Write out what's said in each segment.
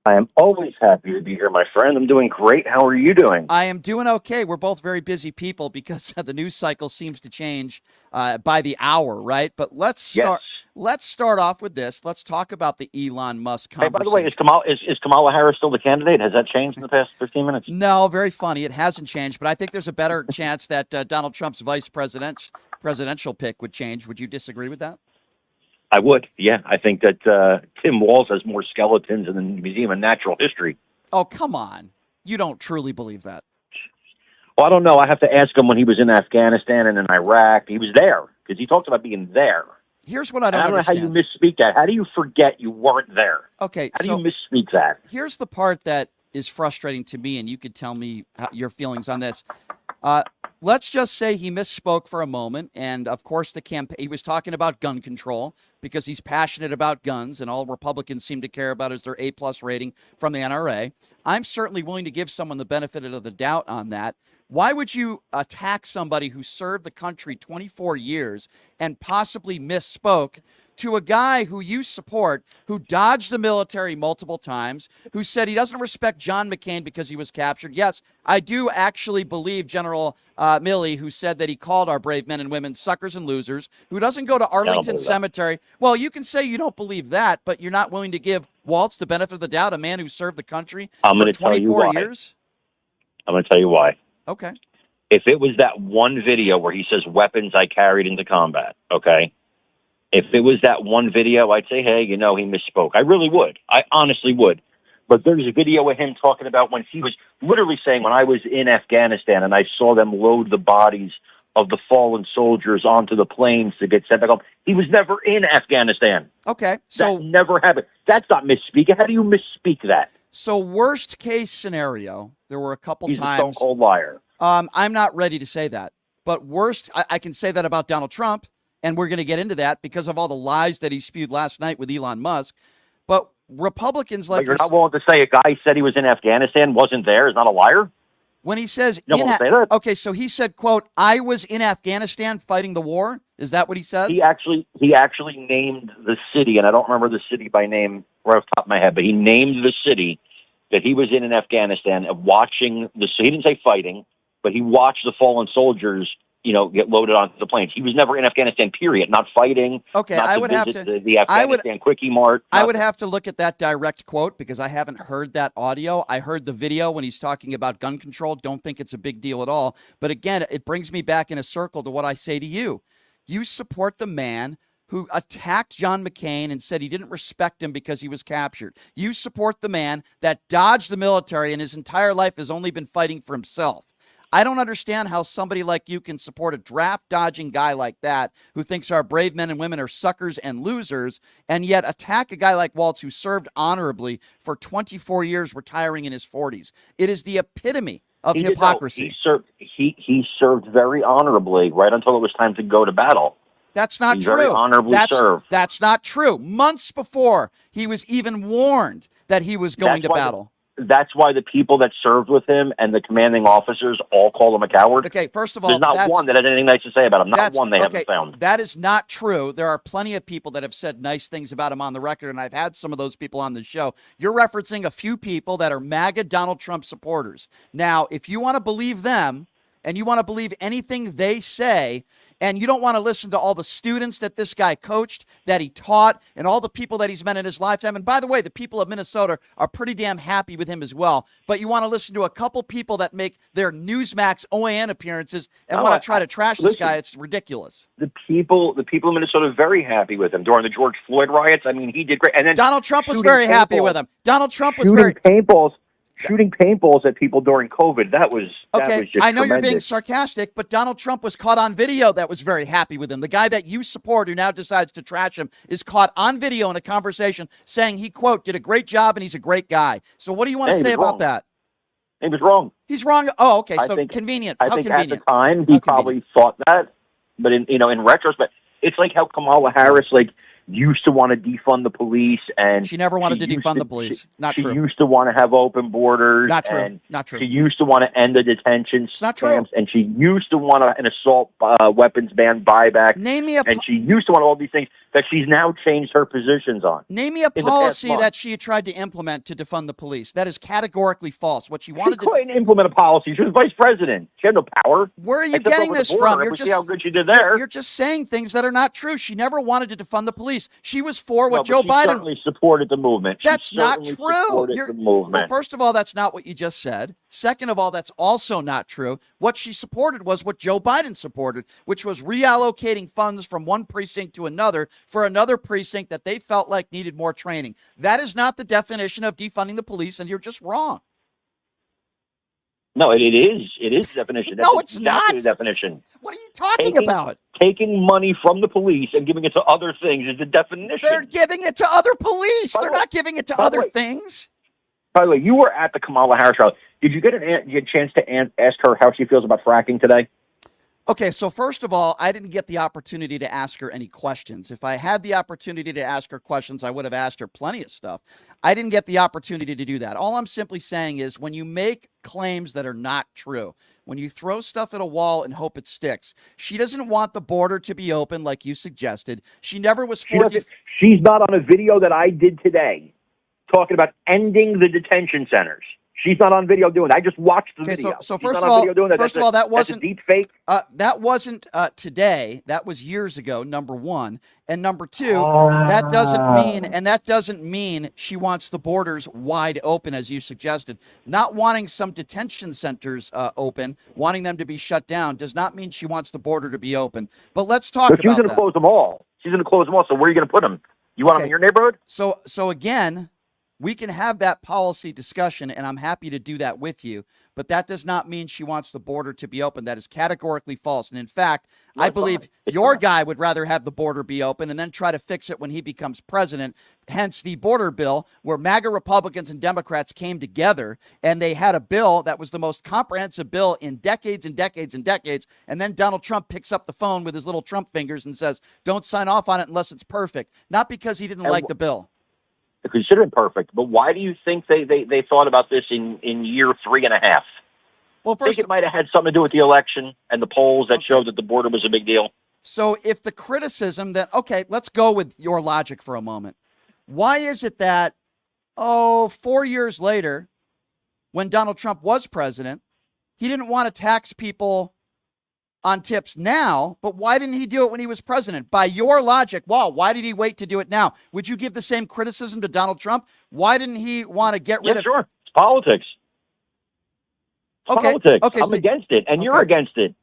I am always happy to be here, my friend. I'm doing great. How are you doing? I am doing okay. We're both very busy people because the news cycle seems to change by the hour, right? But let's start. Yes. Let's start off with this. Let's talk about the Elon Musk Hey, by the way, conversation. is Kamala Harris still the candidate? Has that changed in the past 15 minutes? No, very funny. It hasn't changed, but I think there's a better chance that Donald Trump's presidential pick would change. Would you disagree with that? I would. Yeah, I think that Tim Walz has more skeletons in the Museum of Natural History. Oh, come on. You don't truly believe that. Well, I don't know. I have to ask him when he was in Afghanistan and in Iraq. He was there because he talked about being there. Here's what I don't know understand. how you misspeak that. How do you forget you weren't there? Okay, How do you misspeak that? Here's the part that is frustrating to me, and you could tell me your feelings on this. Let's just say he misspoke for a moment, and of course he was talking about gun control because he's passionate about guns, and all Republicans seem to care about is their A+ rating from the NRA. I'm certainly willing to give someone the benefit of the doubt on that. Why would you attack somebody who served the country 24 years and possibly misspoke to a guy who you support, who dodged the military multiple times, who said he doesn't respect John McCain because he was captured? Yes, I do actually believe General Milley, who said that he called our brave men and women suckers and losers, who doesn't go to Arlington Cemetery. Well, you can say you don't believe that, but you're not willing to give Waltz the benefit of the doubt, a man who served the country for 24 years? I'm going to tell you why. Okay. If it was that one video where he says weapons I carried into combat, okay? If it was that one video, I'd say, hey, he misspoke. I really would. I honestly would. But there's a video of him talking about when he was literally saying, when I was in Afghanistan and I saw them load the bodies of the fallen soldiers onto the planes to get sent back home. He was never in Afghanistan. Okay. So that never happened. That's not misspeaking. How do you misspeak that? So worst case scenario, there were a couple He's times. a stone-cold liar. I'm not ready to say that. But worst, I can say that about Donald Trump, and we're going to get into that because of all the lies that he spewed last night with Elon Musk. But Republicans like... But you're not willing to say a guy said he was in Afghanistan, wasn't there, is not a liar? When he says... You don't want to say that? Okay, so he said, quote, I was in Afghanistan fighting the war? Is that what he said? He actually named the city, and I don't remember the city by name right off the top of my head, but he named the city that he was in Afghanistan and watching the... So he didn't say fighting, but he watched the fallen soldiers, get loaded onto the planes. He was never in Afghanistan, period. Not fighting. Okay, not I would have to the Afghanistan Quickie Mart. I would have to look at that direct quote because I haven't heard that audio. I heard the video when he's talking about gun control. Don't think it's a big deal at all. But again, it brings me back in a circle to what I say to you. You support the man who attacked John McCain and said he didn't respect him because he was captured. You support the man that dodged the military and his entire life has only been fighting for himself. I don't understand how somebody like you can support a draft-dodging guy like that who thinks our brave men and women are suckers and losers and yet attack a guy like Waltz who served honorably for 24 years, retiring in his 40s. It is the epitome of hypocrisy. He served very honorably right until it was time to go to battle. That's not true. Very honorably served. That's not true. Months before, he was even warned that he was going to battle. That's why the people that served with him and the commanding officers all call him a coward. Okay, first of all, there's not one that has anything nice to say about him. Not one they haven't found. That is not true. There are plenty of people that have said nice things about him on the record, and I've had some of those people on the show. You're referencing a few people that are MAGA Donald Trump supporters. Now, if you want to believe them and you want to believe anything they say, and you don't want to listen to all the students that this guy coached, that he taught, and all the people that he's met in his lifetime. And by the way, the people of Minnesota are pretty damn happy with him as well. But you want to listen to a couple people that make their Newsmax OAN appearances and want to try to trash this guy. It's ridiculous. The people of Minnesota are very happy with him during the George Floyd riots. I mean, he did great. And then Donald Trump was very happy with him. Donald Trump was shooting paintballs at people during COVID. That was just I know tremendous. You're being sarcastic, but Donald Trump was caught on video that was very happy with him. The guy that you support who now decides to trash him is caught on video in a conversation saying he, quote, did a great job and he's a great guy. So what do you want to say about that? He was wrong. He's wrong. Oh, okay. So convenient. I think at the time he probably thought that, but in retrospect, it's like how Kamala Harris used to want to defund the police, and she never wanted to defund the police. Not true. She used to want to have open borders. Not true. And not true. She used to want to end the detention It's not true. And she used to want an assault weapons ban buyback. Name me and she used to want all these things. that she's now changed her positions on. Name me a policy that she tried to implement to defund the police. That is categorically false. What she wanted she couldn't implement a policy. She was vice president. She had no power. Where are you getting this from? You're just, see how good she did there. You're just saying things that are not true. She never wanted to defund the police. She was for what Joe Biden certainly supported the movement. That's not true. The movement. Well, first of all, that's not what you just said. Second of all, that's also not true. What she supported was what Joe Biden supported, which was reallocating funds from one precinct to another for another precinct that they felt like needed more training. That is not the definition of defunding the police, and you're just wrong. No, it is. It is the definition. No, it's not. The definition. What are you talking about? Taking money from the police and giving it to other things is the definition. They're giving it to other police. They're not giving it to other things. By the way, you were at the Kamala Harris rally. Did you get a chance to ask her how she feels about fracking today? Okay, so first of all, I didn't get the opportunity to ask her any questions. If I had the opportunity to ask her questions, I would have asked her plenty of stuff. I didn't get the opportunity to do that. All I'm simply saying is when you make claims that are not true, when you throw stuff at a wall and hope it sticks, she doesn't want the border to be open like you suggested. She never was for She's not on a video that I did today talking about ending the detention centers. She's not on video doing that. I just watched the video. So first of all, that wasn't deep fake. That wasn't today. That was years ago. Number one, and number two, that doesn't mean she wants the borders wide open as you suggested. Not wanting some detention centers open, wanting them to be shut down, does not mean she wants the border to be open. But let's talk about that. She's going to close them all. She's going to close them all. So where are you going to put them? You want them in your neighborhood? So again. We can have that policy discussion, and I'm happy to do that with you, but that does not mean she wants the border to be open. That is categorically false. And in fact, I believe your guy would rather have the border be open and then try to fix it when he becomes president. Hence the border bill, where MAGA Republicans and Democrats came together, and they had a bill that was the most comprehensive bill in decades and decades and decades. And then Donald Trump picks up the phone with his little Trump fingers and says, don't sign off on it unless it's perfect. Not because he didn't like the bill. Considered perfect, but why do you think they thought about this in year 3.5? Well, first, I think it might have had something to do with the election and the polls that showed that the border was a big deal. So if the criticism that, okay, let's go with your logic for a moment. Why is it that, 4 years later, when Donald Trump was president, he didn't want to tax people on tips now, but why didn't he do it when he was president? By your logic, why did he wait to do it now? Would you give the same criticism to Donald Trump? Why didn't he want to get rid of... Sure. It's politics. Politics. Okay, I'm against it, and you're against it.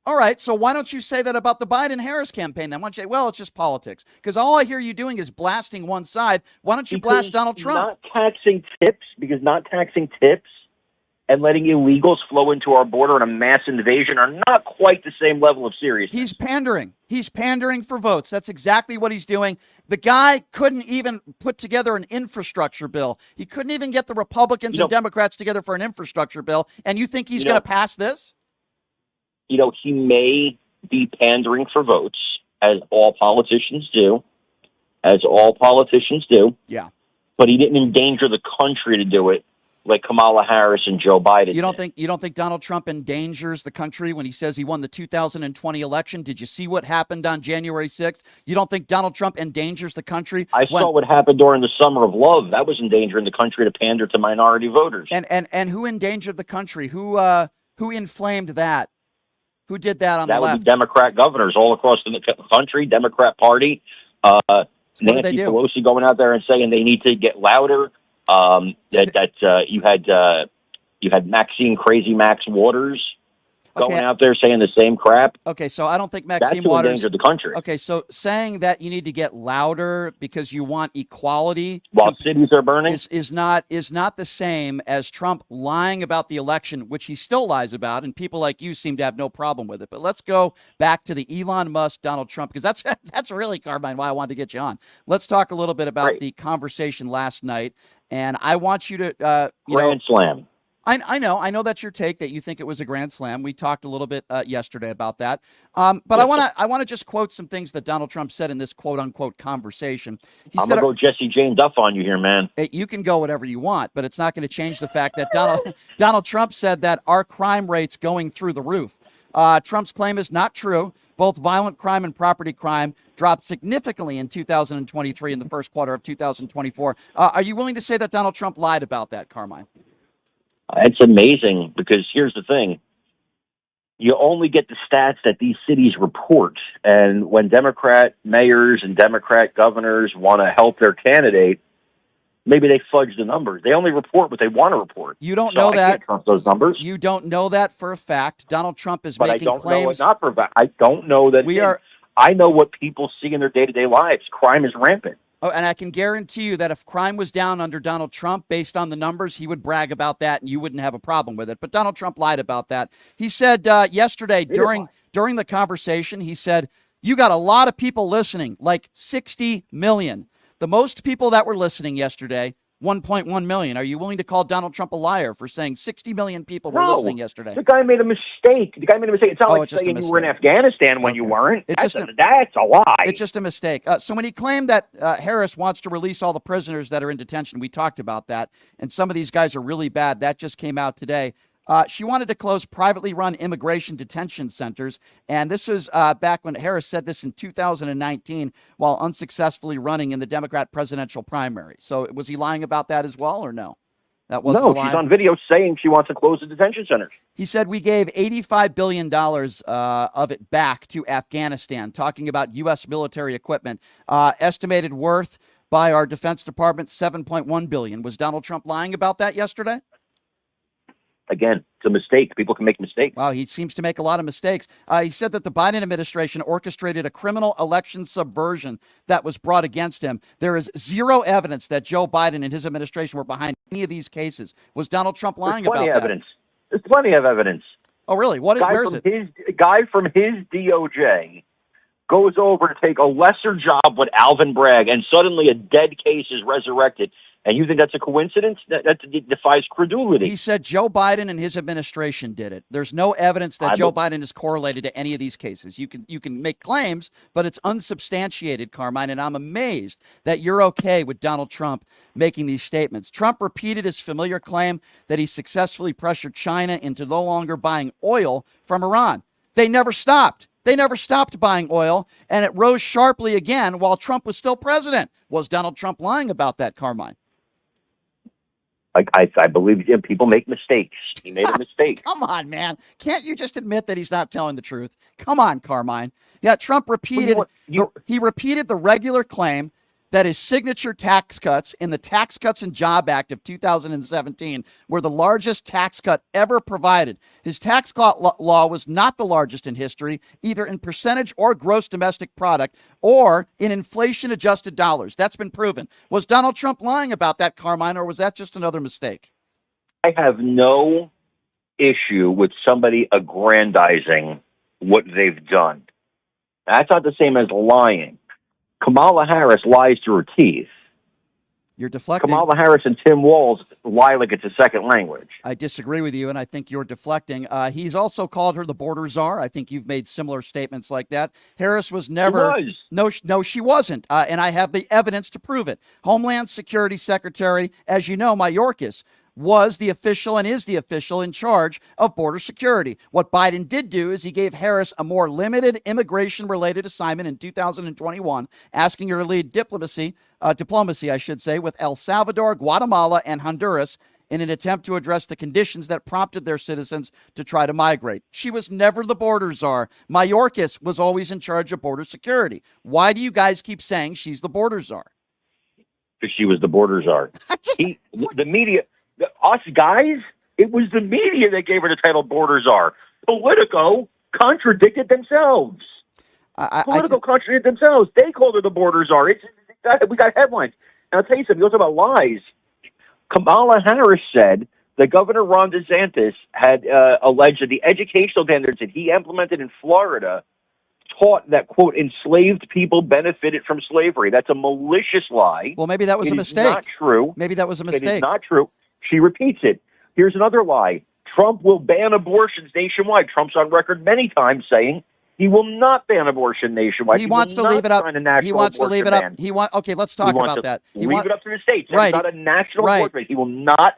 All right, so why don't you say that about the Biden-Harris campaign then? Why don't you say, well, it's just politics? Because all I hear you doing is blasting one side. Why don't you blast Donald Trump? Not taxing tips and letting illegals flow into our border and a mass invasion are not quite the same level of seriousness. He's pandering. He's pandering for votes. That's exactly what he's doing. The guy couldn't even put together an infrastructure bill. He couldn't even get the Republicans and Democrats together for an infrastructure bill. And you think he's going to pass this? He may be pandering for votes, as all politicians do. Yeah. But he didn't endanger the country to do it like Kamala Harris and Joe Biden. You don't think Donald Trump endangers the country when he says he won the 2020 election? Did you see what happened on January 6th? You don't think Donald Trump endangers the country? I saw what happened during the Summer of Love. That was endangering the country to pander to minority voters. And who endangered the country? Who inflamed that? Who did that on the left? That would be Democrat governors all across the country, Democrat Party. Nancy Pelosi going out there and saying they need to get louder. You had Maxine Crazy Max Waters going out there saying the same crap. Okay, so I don't think Maxine Waters endangered the country. Okay, so saying that you need to get louder because you want equality while cities are burning is not the same as Trump lying about the election, which he still lies about, and people like you seem to have no problem with it. But let's go back to the Elon Musk Donald Trump, because that's really, Carmine, why I wanted to get you on. Let's talk a little bit about the conversation last night. And I want you to Grand Slam. I know that's your take, that you think it was a grand slam. We talked a little bit yesterday about that. But I want to just quote some things that Donald Trump said in this quote unquote conversation. I'm going to go Jesse Jane Duff on you here, man. You can go whatever you want, but it's not going to change the fact that Donald Trump said that our crime rate's going through the roof. Trump's claim is not true. Both violent crime and property crime dropped significantly in 2023 in the first quarter of 2024. Are you willing to say that Donald Trump lied about that, Carmine? It's amazing because here's the thing. You only get the stats that these cities report. And when Democrat mayors and Democrat governors want to help their candidate, maybe they fudge the numbers. They only report what they want to report. You don't know that. I can't trust those numbers. You don't know that for a fact. Donald Trump is but making I don't claims. Know it not for a fact. I don't know that. I know what people see in their day-to-day lives. Crime is rampant. Oh, and I can guarantee you that if crime was down under Donald Trump, based on the numbers, he would brag about that and you wouldn't have a problem with it. But Donald Trump lied about that. He said yesterday during the conversation, he said, you got a lot of people listening, like 60 million. The most people that were listening yesterday, 1.1 million. Are you willing to call Donald Trump a liar for saying 60 million people were listening yesterday? The guy made a mistake. It's not like saying you were in Afghanistan when you weren't. That's a lie. It's just a mistake. So when he claimed that Harris wants to release all the prisoners that are in detention, we talked about that, and some of these guys are really bad. That just came out today. She wanted to close privately run immigration detention centers. And this was back when Harris said this in 2019 while unsuccessfully running in the Democrat presidential primary. So was he lying about that as well or no? That wasn't No, she's on video saying she wants to close the detention centers. He said we gave $85 billion of it back to Afghanistan, talking about U.S. military equipment. Estimated worth by our Defense Department, $7.1 billion. Was Donald Trump lying about that yesterday? Again, it's a mistake. People can make mistakes. Wow, he seems to make a lot of mistakes. He said that the Biden administration orchestrated a criminal election subversion that was brought against him. There is zero evidence that Joe Biden and his administration were behind any of these cases. Was Donald Trump lying about that? There's plenty of evidence. Oh, really? Where is it? A guy from his DOJ goes over to take a lesser job with Alvin Bragg, and suddenly a dead case is resurrected. And you think that's a coincidence? That defies credulity. He said Joe Biden and his administration did it. There's no evidence that Joe Biden is correlated to any of these cases. You can make claims, but it's unsubstantiated, Carmine, and I'm amazed that you're okay with Donald Trump making these statements. Trump repeated his familiar claim that he successfully pressured China into no longer buying oil from Iran. They never stopped. They never stopped buying oil, and it rose sharply again while Trump was still president. Was Donald Trump lying about that, Carmine? I believe people make mistakes. He made a mistake. Come on, man. Can't you just admit that he's not telling the truth? Come on, Carmine. Yeah, Trump repeated he repeated the regular claim that his signature tax cuts in the Tax Cuts and Job Act of 2017 were the largest tax cut ever provided. His tax law was not the largest in history, either in percentage or gross domestic product or in inflation-adjusted dollars. That's been proven. Was Donald Trump lying about that, Carmine, or was that just another mistake? I have no issue with somebody aggrandizing what they've done. That's not the same as lying. Kamala Harris lies through her teeth. You're deflecting. Kamala Harris and Tim Walz lie like it's a second language. I disagree with you, and I think you're deflecting. He's also called her the border czar. I think you've made similar statements like that. Harris was never. She was. No, she wasn't, and I have the evidence to prove it. Homeland Security Secretary, as you know, Mayorkas, was the official and is the official in charge of border security. What Biden did do is he gave Harris a more limited immigration-related assignment in 2021, asking her to lead diplomacy, with El Salvador, Guatemala, and Honduras in an attempt to address the conditions that prompted their citizens to try to migrate. She was never the border czar. Mayorkas was always in charge of border security. Why do you guys keep saying she's the border czar? Because she was the border czar. The media... Us guys, it was the media that gave her the title border czar. Politico contradicted themselves. Politico contradicted themselves. They called her the border czar. We got headlines. And I'll tell you something. You talk about lies. Kamala Harris said that Governor Ron DeSantis had alleged that the educational standards that he implemented in Florida taught that, quote, enslaved people benefited from slavery. That's a malicious lie. Well, maybe that was a mistake. It's not true. Maybe that was a mistake. It is not true. She repeats it. Here's another lie. Trump will ban abortions nationwide. Trump's on record many times saying he will not ban abortion nationwide. He wants to leave it up. He wants to leave it up. Okay, let's talk about that. Leave it up to the states. Right. It's not a national abortion ban. He will not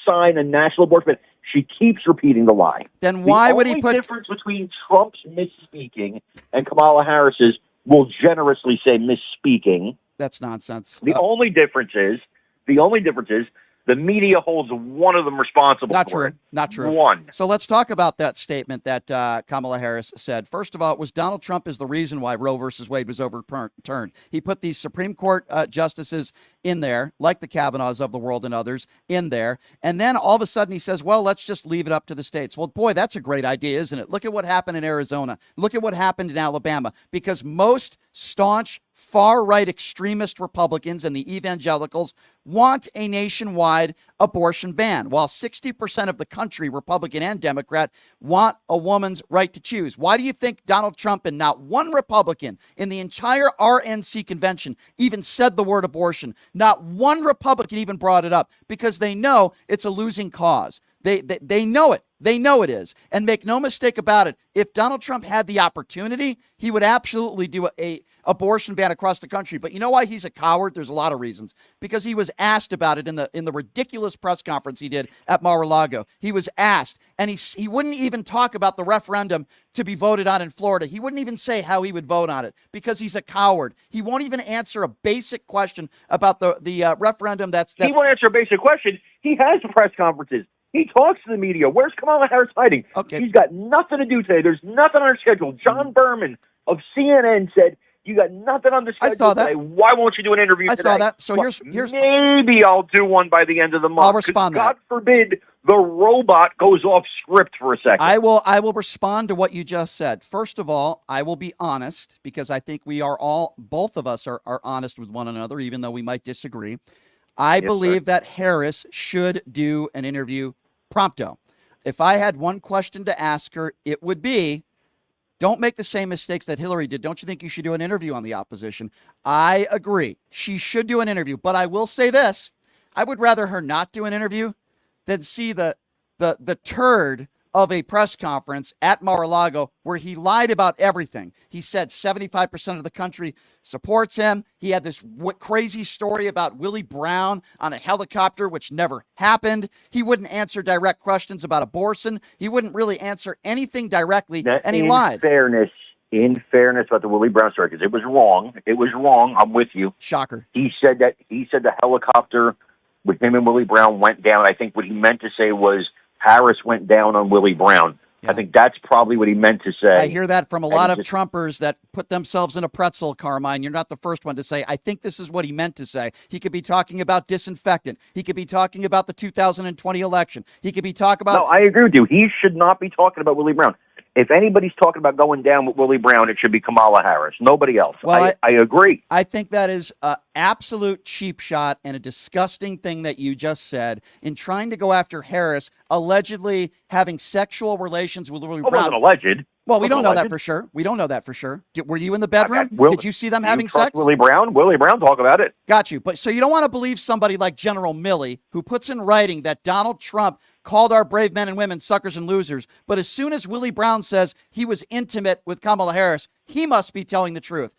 sign a national abortion ban. She keeps repeating the lie. Then why would he put... The only difference between Trump's misspeaking and Kamala Harris's will generously say misspeaking. That's nonsense. The only difference is the media holds one of them responsible for it. Not true. One. So let's talk about that statement that Kamala Harris said. First of all, it was Donald Trump is the reason why Roe versus Wade was overturned. He put these Supreme Court justices in there, like the Kavanaughs of the world and others, in there. And then all of a sudden he says, well, let's just leave it up to the states. Well, boy, that's a great idea, isn't it? Look at what happened in Arizona. Look at what happened in Alabama. Because most staunch far-right extremist Republicans and the evangelicals want a nationwide abortion ban, while 60% of the country, Republican and Democrat, want a woman's right to choose. Why do you think Donald Trump and not one Republican in the entire RNC convention even said the word abortion? Not one Republican even brought it up, because they know it's a losing cause. They know it. They know it is. And make no mistake about it, if Donald Trump had the opportunity, he would absolutely do a abortion ban across the country. But you know why he's a coward? There's a lot of reasons. Because he was asked about it in the ridiculous press conference he did at Mar-a-Lago. He was asked, and he wouldn't even talk about the referendum to be voted on in Florida. He wouldn't even say how he would vote on it, because he's a coward. He won't even answer a basic question about the referendum. He won't answer a basic question. He has press conferences. He talks to the media. Where's Kamala Harris hiding? Okay. She's got nothing to do today. There's nothing on her schedule. John Berman of CNN said, you got nothing on the schedule today. Why won't you do an interview today? I saw that. So here's maybe I'll do one by the end of the month. I'll respond. God forbid the robot goes off script for a second. I will respond to what you just said. First of all, I will be honest, because I think both of us are honest with one another, even though we might disagree. I believe that Harris should do an interview prompto. If I had one question to ask her, it would be, don't make the same mistakes that Hillary did. Don't you think you should do an interview on the opposition? I agree. She should do an interview. But I will say this. I would rather her not do an interview than see the turd of a press conference at Mar-a-Lago where he lied about everything. He said 75% of the country supports him. He had this crazy story about Willie Brown on a helicopter, which never happened. He wouldn't answer direct questions about abortion. He wouldn't really answer anything directly, and he lied. In fairness about the Willie Brown story, because it was wrong. It was wrong. I'm with you. Shocker. He said the helicopter with him and Willie Brown went down. I think what he meant to say was Harris went down on Willie Brown. Yeah. I think that's probably what he meant to say. I hear that from a lot of Trumpers that put themselves in a pretzel, Carmine. You're not the first one to say, I think this is what he meant to say. He could be talking about disinfectant. He could be talking about the 2020 election. He could be talking about... No, I agree with you. He should not be talking about Willie Brown. If anybody's talking about going down with Willie Brown, it should be Kamala Harris. Nobody else. Well, I agree. I think that is an absolute cheap shot and a disgusting thing that you just said in trying to go after Harris allegedly having sexual relations with Willie Brown. It wasn't alleged. Well, we don't know that for sure. We don't know that for sure. Were you in the bedroom? Did you see them having sex? Willie Brown? Willie Brown, talk about it. Got you. But so you don't want to believe somebody like General Milley, who puts in writing that Donald Trump called our brave men and women suckers and losers. But as soon as Willie Brown says he was intimate with Kamala Harris, he must be telling the truth.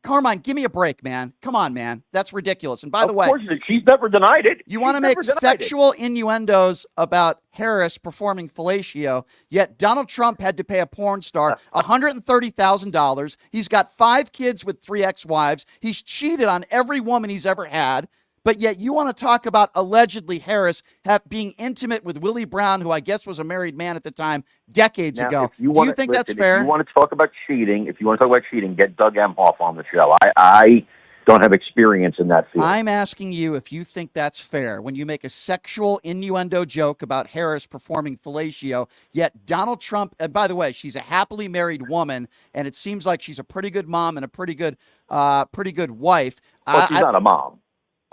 Carmine, give me a break, man. Come on, man. That's ridiculous. And by the way, of course, she's never denied it. You want to make sexual innuendos about Harris performing fellatio, yet Donald Trump had to pay a porn star $130,000. He's got 5 kids with 3 ex-wives. He's cheated on every woman he's ever had. But yet you want to talk about allegedly Harris being intimate with Willie Brown, who I guess was a married man at the time, decades ago. Do you think that's fair? If you want to talk about cheating, get Doug Emhoff on the show. I don't have experience in that field. I'm asking you if you think that's fair when you make a sexual innuendo joke about Harris performing fellatio, yet Donald Trump, and by the way, she's a happily married woman, and it seems like she's a pretty good mom and a pretty good wife. But she's not a mom.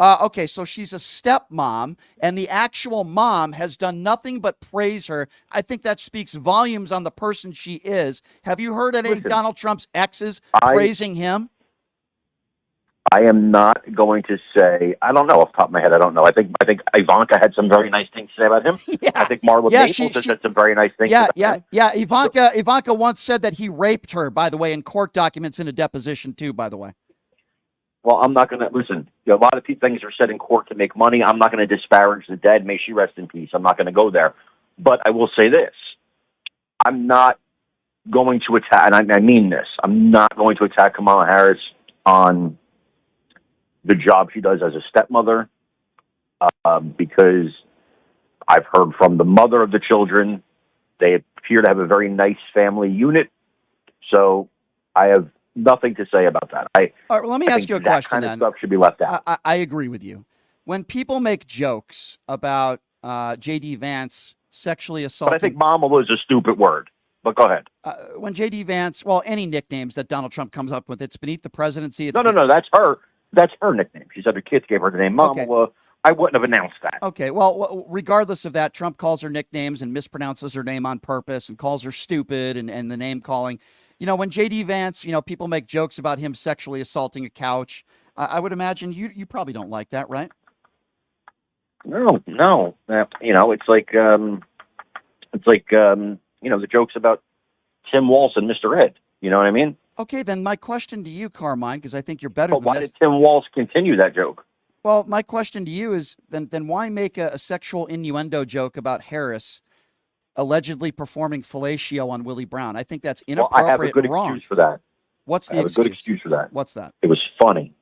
Okay, so she's a stepmom, and the actual mom has done nothing but praise her. I think that speaks volumes on the person she is. Have you heard any Donald Trump's exes praising him? I am not going to say. I don't know off the top of my head. I don't know. I think Ivanka had some very nice things to say about him. Yeah. I think Marla Maples has said some very nice things. Yeah. Ivanka once said that he raped her. By the way, in court documents in a deposition too. By the way. Well, I'm not going to listen. A lot of things are said in court to make money. I'm not going to disparage the dead. May she rest in peace. I'm not going to go there. But I will say this. I'm not going to attack, and I mean this, I'm not going to attack Kamala Harris on the job she does as a stepmother, because I've heard from the mother of the children. They appear to have a very nice family unit. So I have nothing to say about that. All right, well, let me ask you a question kind then. Of stuff should be left out. I agree with you. When people make jokes about J.D. Vance sexually assaulting... But I think mama was a stupid word. But go ahead. When J.D. Vance, well, any nicknames that Donald Trump comes up with, it's beneath the presidency. No, that's her. That's her nickname. She said her kids gave her the name Mama. Okay. I wouldn't have announced that. Okay, well, regardless of that, Trump calls her nicknames and mispronounces her name on purpose and calls her stupid and the name calling. You know, when J.D. Vance, people make jokes about him sexually assaulting a couch, I would imagine you probably don't like that, right? No. It's like the jokes about Tim Walz and Mr. Ed. You know what I mean? Okay, then my question to you, Carmine, because I think you're better than why this. Did Tim Walz continue that joke? Well, my question to you is then why make a sexual innuendo joke about Harris allegedly performing fellatio on Willie Brown? I think that's inappropriate I have a good and wrong. Excuse for that. What's the excuse? I have a good excuse for that. What's that? It was funny.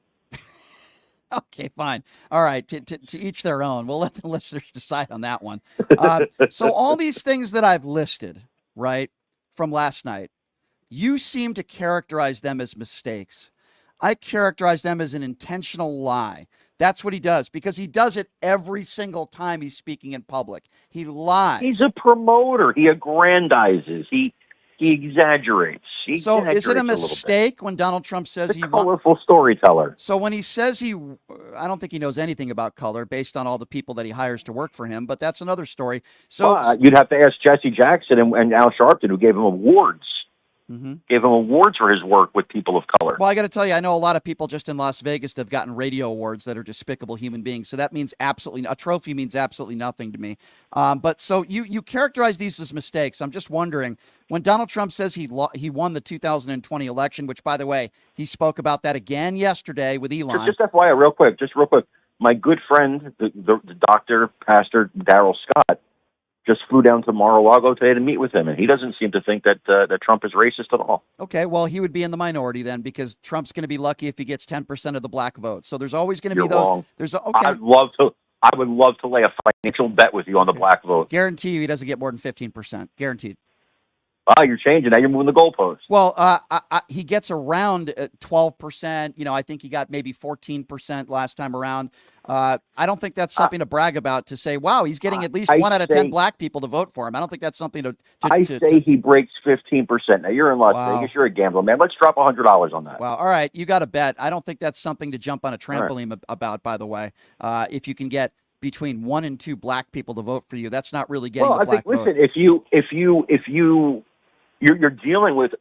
Okay, fine. All right, to each their own. We'll let the listeners decide on that one. So all these things that I've listed, right, from last night, you seem to characterize them as mistakes. I characterize them as an intentional lie. That's what he does, because he does it every single time he's speaking in public. He lies. He's a promoter. He aggrandizes. He exaggerates. So is it a mistake when Donald Trump says he's a colorful storyteller? So when he says I don't think he knows anything about color based on all the people that he hires to work for him, but that's another story. So you'd have to ask Jesse Jackson and Al Sharpton, who gave him awards. Mm-hmm. Gave him awards for his work with people of color. Well, I got to tell you, I know a lot of people just in Las Vegas that have gotten radio awards that are despicable human beings. So that means a trophy means absolutely nothing to me. But so you characterize these as mistakes. I'm just wondering, when Donald Trump says he won the 2020 election, which, by the way, he spoke about that again yesterday with Elon. Just FYI, real quick, my good friend, the doctor, Pastor Darrell Scott, just flew down to Mar-a-Lago today to meet with him, and he doesn't seem to think that Trump is racist at all. Okay, well, he would be in the minority then, because Trump's going to be lucky if he gets 10% of the black vote. So there's always going to be those. Wrong. Okay. I would love to lay a financial bet with you on the black vote. Guarantee you he doesn't get more than 15%. Guaranteed. You're changing. Now you're moving the goalposts. Well, he gets around 12%. I think he got maybe 14% last time around. I don't think that's something to brag about, to say, wow, he's getting at least 1 out of 10 black people to vote for him. I don't think that's something to say he breaks 15%. Now, you're in Las Vegas. You're a gambler, man. Let's drop $100 on that. Wow. All right. You got a bet. I don't think that's something to jump on a trampoline about, by the way. If you can get between 1 and 2 black people to vote for you, that's not really getting the black vote. Listen, you're dealing with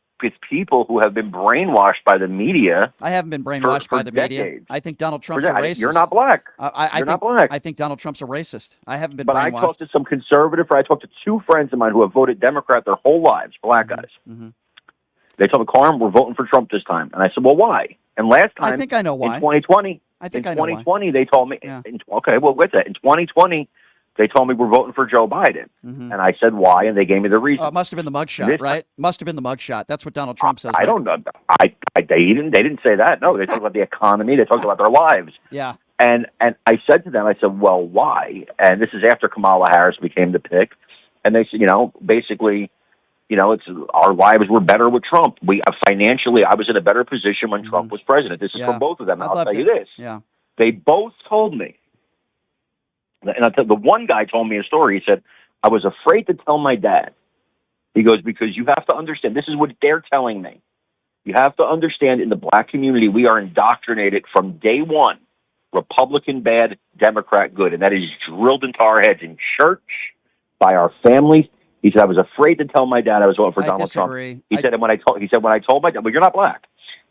people who have been brainwashed by the media. I haven't been brainwashed by the media. I think Donald Trump's a racist. You're not black. Not black. I think Donald Trump's a racist. I haven't been brainwashed. I talked to some conservative. I talked to 2 friends of mine who have voted Democrat their whole lives, black guys. Mm-hmm. They told me, Carm, we're voting for Trump this time. And I said, well, why? And last time, I think I know why. In 2020, they told me, okay, well, what's that? In 2020, they told me we're voting for Joe Biden. Mm-hmm. And I said, why? And they gave me the reason. It must have been the mugshot, right? Must have been the mugshot. That's what Donald Trump says. I don't know. They didn't say that. No, they talked about the economy. They talked about their lives. Yeah. And I said to them, I said, well, why? And this is after Kamala Harris became the pick. And they said, basically, it's our lives were better with Trump. Financially, I was in a better position when Trump was president. This is from both of them. And I'll tell you this. Yeah. They both told me. And the one guy told me a story. He said, I was afraid to tell my dad. He goes, because you have to understand, this is what they're telling me. You have to understand, in the black community, we are indoctrinated from day one, Republican bad, Democrat good. And that is drilled into our heads in church, by our families. He said, I was afraid to tell my dad I was voting for Donald Trump. He said, when I told my dad, but you're not black.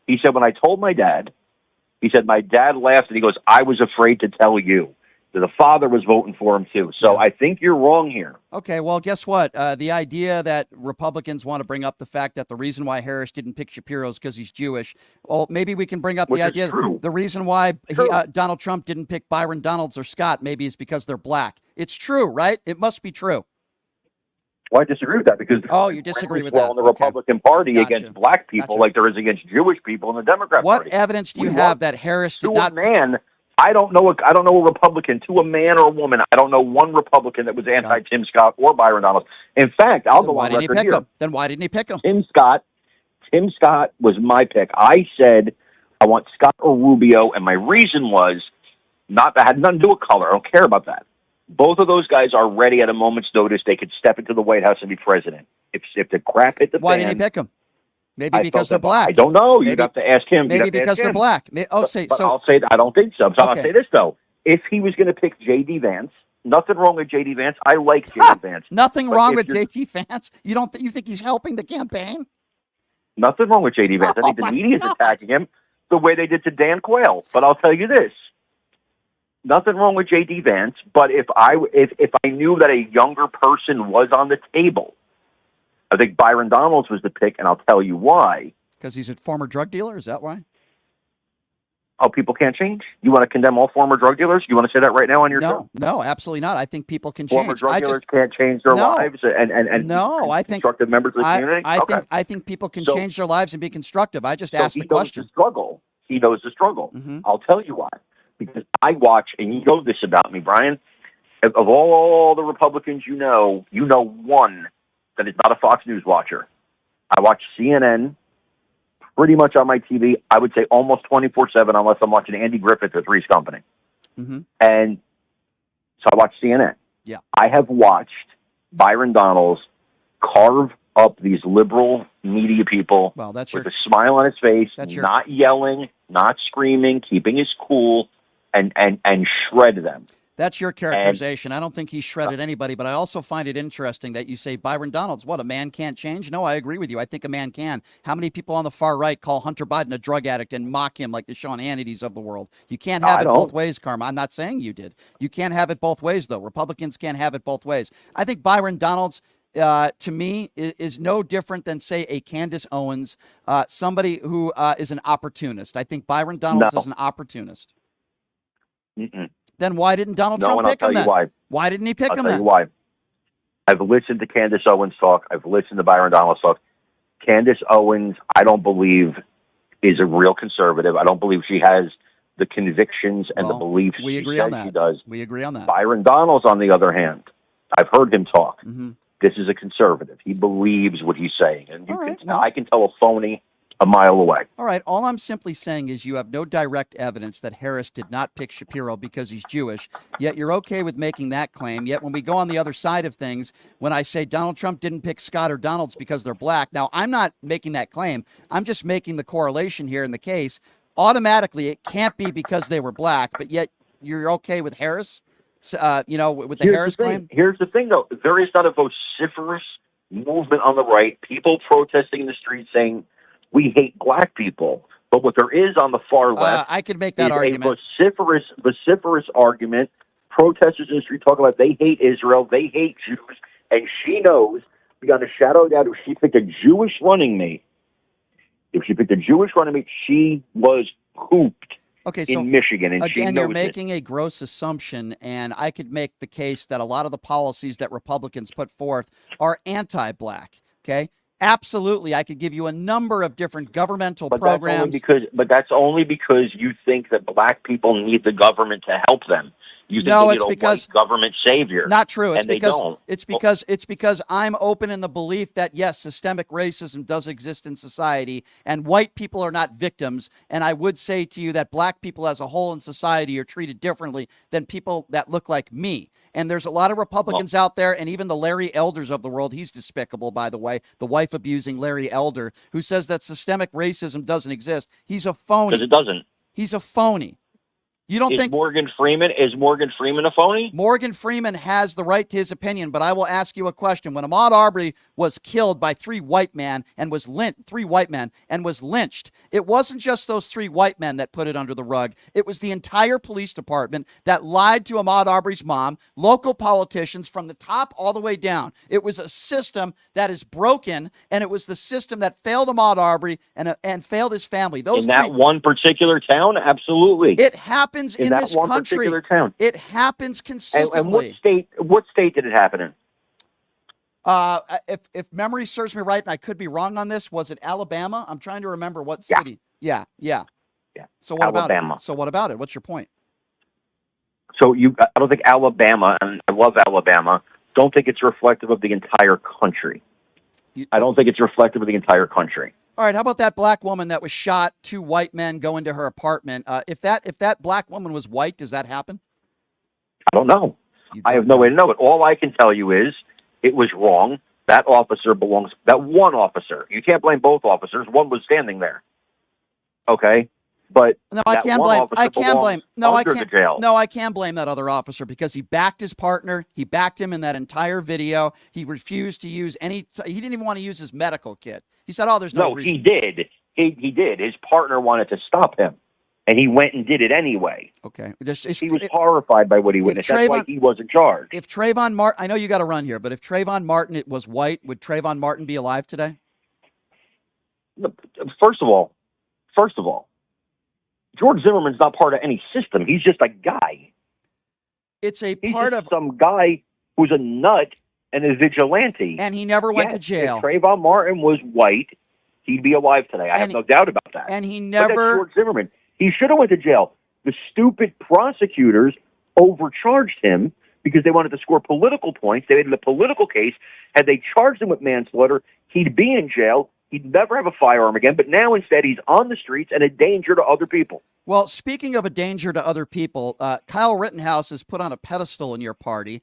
He said, when I told my dad, he said, my dad laughed and he goes, I was afraid to tell you. The father was voting for him, too. So I think you're wrong here. Okay, well, guess what? The idea that Republicans want to bring up the fact that the reason why Harris didn't pick Shapiro is because he's Jewish. Well, maybe we can bring up the idea that the reason why Donald Trump didn't pick Byron Donalds or Scott maybe is because they're black. It's true, right? It must be true. Well, I disagree with that because you disagree with well that in the Republican Party Gotcha. against black people Gotcha. like there is against Jewish people in the Democrat What Party. evidence do you have that Harris did To not? a man, I don't know a Republican, to a man or a woman, I don't know one Republican that was anti-Tim Scott or Byron Donalds. In fact, I'll go on record here. Then why didn't he pick him? Tim Scott was my pick. I said I want Scott or Rubio, and my reason was that had nothing to do with color. I don't care about that. Both of those guys are ready at a moment's notice. They could step into the White House and be president. If the crap hit the fan. Why didn't he pick them? Maybe because they're black. I don't know. You'd have to ask him. Maybe because they're black. But I'll say I don't think so. So I'll say this, though. If he was going to pick J.D. Vance, nothing wrong with J.D. Vance. I like J.D. Vance. Nothing wrong with J.D. Vance? You think he's helping the campaign? Nothing wrong with J.D. Vance. I think the media is attacking him the way they did to Dan Quayle. But I'll tell you this. Nothing wrong with J.D. Vance, but if I knew that a younger person was on the table, I think Byron Donalds was the pick, and I'll tell you why. Because he's a former drug dealer? Is that why? Oh, people can't change? You want to condemn all former drug dealers? You want to say that right now on your show? No, absolutely not. I think people can former change. Drug dealers can't change their lives and I think constructive members of the community? I think people can change their lives and be constructive. I just asked the question. He knows the struggle. Mm-hmm. I'll tell you why. Because I watch, and you know this about me, Brian, of all the Republicans you know one that is not a Fox News watcher. I watch CNN pretty much on my TV, I would say almost 24/7 unless I'm watching Andy Griffith or Three's Company. Mm-hmm. And so I watch CNN. Yeah. I have watched Byron Donalds carve up these liberal media people with a smile on his face, not yelling, not screaming, keeping his cool, and shred them. That's your characterization. I don't think he shredded anybody, but I also find it interesting that you say Byron Donalds, what, a man can't change? No, I agree with you. I think a man can. How many people on the far right call Hunter Biden a drug addict and mock him like the Sean Hannitys of the world? You can't have it both ways, Karma. I'm not saying you did. You can't have it both ways, though. Republicans can't have it both ways. I think Byron Donalds, to me, is no different than, say, a Candace Owens, somebody who is an opportunist. I think Byron Donalds is an opportunist. Mm-mm. Then why didn't Donald Trump pick him then? Why didn't he pick him then? I'll tell you why. I've listened to Candace Owens talk. I've listened to Byron Donalds talk. Candace Owens, I don't believe, is a real conservative. I don't believe she has the convictions and the beliefs she does. We agree on that. Byron Donalds, on the other hand, I've heard him talk. Mm-hmm. This is a conservative. He believes what he's saying. And I can tell a phony a mile away. All right. All I'm simply saying is you have no direct evidence that Harris did not pick Shapiro because he's Jewish, yet you're okay with making that claim. Yet when we go on the other side of things, when I say Donald Trump didn't pick Scott or Donalds because they're black, now I'm not making that claim. I'm just making the correlation here in the case. Automatically, it can't be because they were black, but yet you're okay with Harris, with the Harris claim? Here's the thing, though. There is not a vociferous movement on the right, people protesting in the streets saying, we hate black people. But what there is on the far left I could make that argument. A vociferous argument. Protesters in the street talk about they hate Israel, they hate Jews, and she knows beyond a shadow of doubt if she picked a Jewish running mate, she was pooped in Michigan. And again, you're making a gross assumption, and I could make the case that a lot of the policies that Republicans put forth are anti-black, okay? Absolutely, I could give you a number of different governmental programs. That's only because you think that black people need the government to help them. You think no, they it's need because a white government savior. Not true. It's and because they don't. It's because I'm open in the belief that yes, systemic racism does exist in society, and white people are not victims. And I would say to you that black people as a whole in society are treated differently than people that look like me. And there's a lot of Republicans out there, and even the Larry Elders of the world. He's despicable, by the way, the wife-abusing Larry Elder, who says that systemic racism doesn't exist. He's a phony. Because it doesn't. He's a phony. You don't think Morgan Freeman a phony? Morgan Freeman has the right to his opinion, but I will ask you a question. When Ahmaud Arbery was killed by three white men and was lynched, it wasn't just those three white men that put it under the rug. It was the entire police department that lied to Ahmaud Arbery's mom, local politicians from the top all the way down. It was a system that is broken, and it was the system that failed Ahmaud Arbery and failed his family. One particular town? Absolutely. It happens in this country. Particular town. It happens consistently. And what state did it happen in? If memory serves me right, and I could be wrong on this, was it Alabama? I'm trying to remember what Yeah. city. Yeah. So what Alabama. about it? So what about it? What's your point? So I don't think Alabama, and I love Alabama, don't think it's reflective of the entire country. I don't think it's reflective of the entire country. All right, how about that black woman that was shot? 2 white men go into her apartment. If that black woman was white, does that happen? I don't know. I have no way to know it. All I can tell you is it was wrong. That one officer. You can't blame both officers. One was standing there. Okay? But no, I can't blame. I can blame. No, I can't. Jail. No, I can blame that other officer because he backed his partner. He backed him in that entire video. He refused to use any. He didn't even want to use his medical kit. He said, "Oh, there's no reason." He did. He did. His partner wanted to stop him, and he went and did it anyway. Okay. He was horrified by what he witnessed. That's why he wasn't charged. If Trayvon Martin, I know you got to run here, but if Trayvon Martin was white, would Trayvon Martin be alive today? First of all, George Zimmerman's not part of any system. He's just a guy. He's some guy who's a nut and a vigilante. And he never went to jail. If Trayvon Martin was white, he'd be alive today. I have no doubt about that. And he But never... that's George Zimmerman. He should have went to jail. The stupid prosecutors overcharged him because they wanted to score political points. They made it a political case. Had they charged him with manslaughter, he'd be in jail. He'd never have a firearm again, but now instead he's on the streets and a danger to other people. Well, speaking of a danger to other people, Kyle Rittenhouse is put on a pedestal in your party.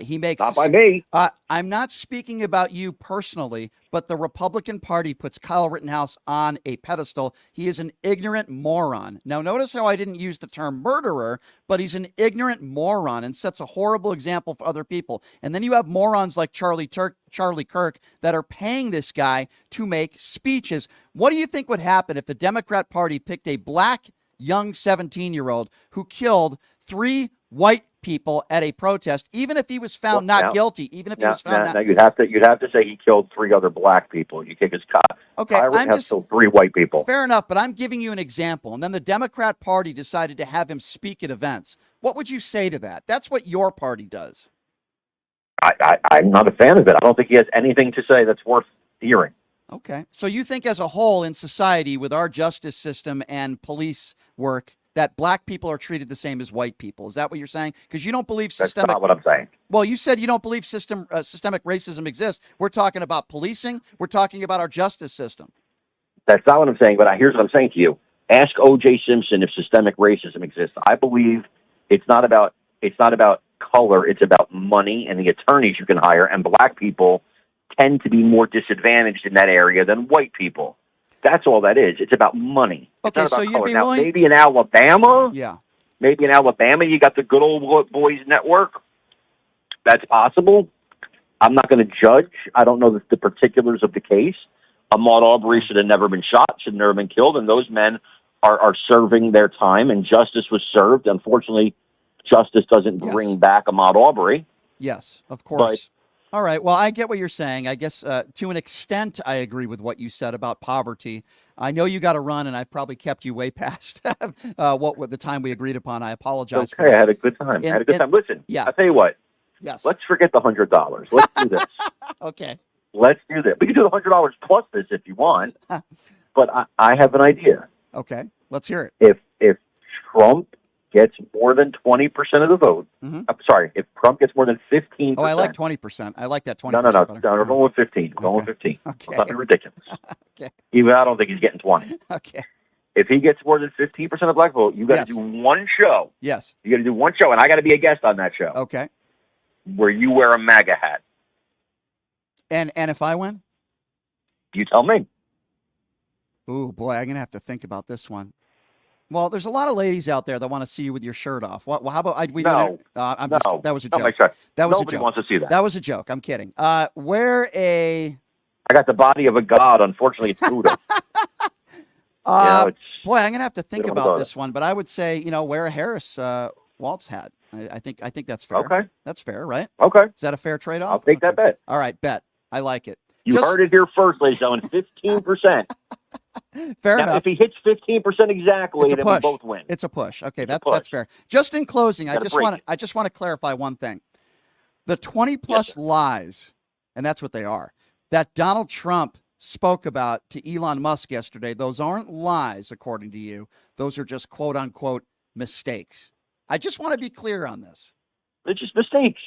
He makes not by me. I'm not speaking about you personally, but the Republican Party puts Kyle Rittenhouse on a pedestal. He is an ignorant moron. Now, notice how I didn't use the term murderer, but he's an ignorant moron and sets a horrible example for other people. And then you have morons like Charlie Kirk that are paying this guy to make speeches. What do you think would happen if the Democrat Party picked a black young 17-year-old who killed 3 white people at a protest, even if he was found not guilty, even if he was found not... you'd have to say he killed 3 other black people. You kick his cop. Okay, I'm just killed 3 white people. Fair enough, but I'm giving you an example. And then the Democrat Party decided to have him speak at events. What would you say to that? That's what your party does. I'm not a fan of it. I don't think he has anything to say that's worth hearing. Okay. So you think as a whole in society with our justice system and police work that black people are treated the same as white people. Is that what you're saying? Because you don't believe systemic... That's not what I'm saying. Well, you said you don't believe systemic racism exists. We're talking about policing. We're talking about our justice system. That's not what I'm saying, but here's what I'm saying to you. Ask O.J. Simpson if systemic racism exists. I believe it's not about color. It's about money and the attorneys you can hire, and black people tend to be more disadvantaged in that area than white people. That's all that is. It's about money. Okay, so you'd be willing... Maybe in Alabama, yeah. Maybe in Alabama you got the good old boys network. That's possible. I'm not going to judge. I don't know the particulars of the case. Ahmaud Arbery should have never been shot, should have never been killed, and those men are serving their time, and justice was served. Unfortunately, justice doesn't bring back Ahmaud Arbery. Yes, of course. All right. Well, I get what you're saying. I guess to an extent, I agree with what you said about poverty. I know you got to run, and I've probably kept you way past what the time we agreed upon. I apologize. Okay, I had a good time. Listen, I'll tell you what. Yes. Let's forget the $100. Let's do this. Okay. Let's do this. We can do the $100 plus this if you want, but I have an idea. Okay. Let's hear it. If Trump gets more than 20% of the vote, I'm sorry, if Trump gets more than 15%. Oh, I like 20%. I like that 20%. No, we're going with 15. We're going with 15. Okay. It's not ridiculous. Okay. Even I don't think he's getting 20. Okay. If he gets more than 15% of the black vote, you got to do one show. Yes. You got to do one show, and I got to be a guest on that show. Okay. Where you wear a MAGA hat. And if I win? You tell me. Ooh, boy, I'm going to have to think about this one. Well, there's a lot of ladies out there that want to see you with your shirt off. Well, how about that was a joke. That was Nobody wants to see that. That was a joke. I'm kidding. Wear a... I got the body of a god. Unfortunately, it's Buddha. Boy, I'm going to have to think about this one, but I would say, wear a Harris Waltz hat. I think that's fair. Okay. That's fair, right? Okay. Is that a fair trade-off? I'll take that bet. All right, bet. I like it. You heard it here first, ladies and gentlemen. 15%. Fair enough. If he hits 15% exactly, then we both win. It's a push. Okay, that's fair. Just in closing, I just want to clarify one thing. The 20 plus lies and that's what they are. That Donald Trump spoke about to Elon Musk yesterday, those aren't lies, according to you. Those are just quote unquote mistakes. I just want to be clear on this. It's just mistakes.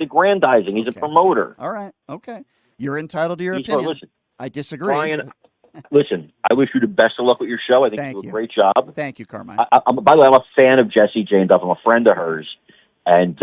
Aggrandizing. He's a promoter. All right. Okay. You're entitled to your opinion. Listen, I disagree. Brian, listen, I wish you the best of luck with your show. I think you do a great job. Thank you, Carmine. By the way, I'm a fan of Jessie Jane Duff. I'm a friend of hers. And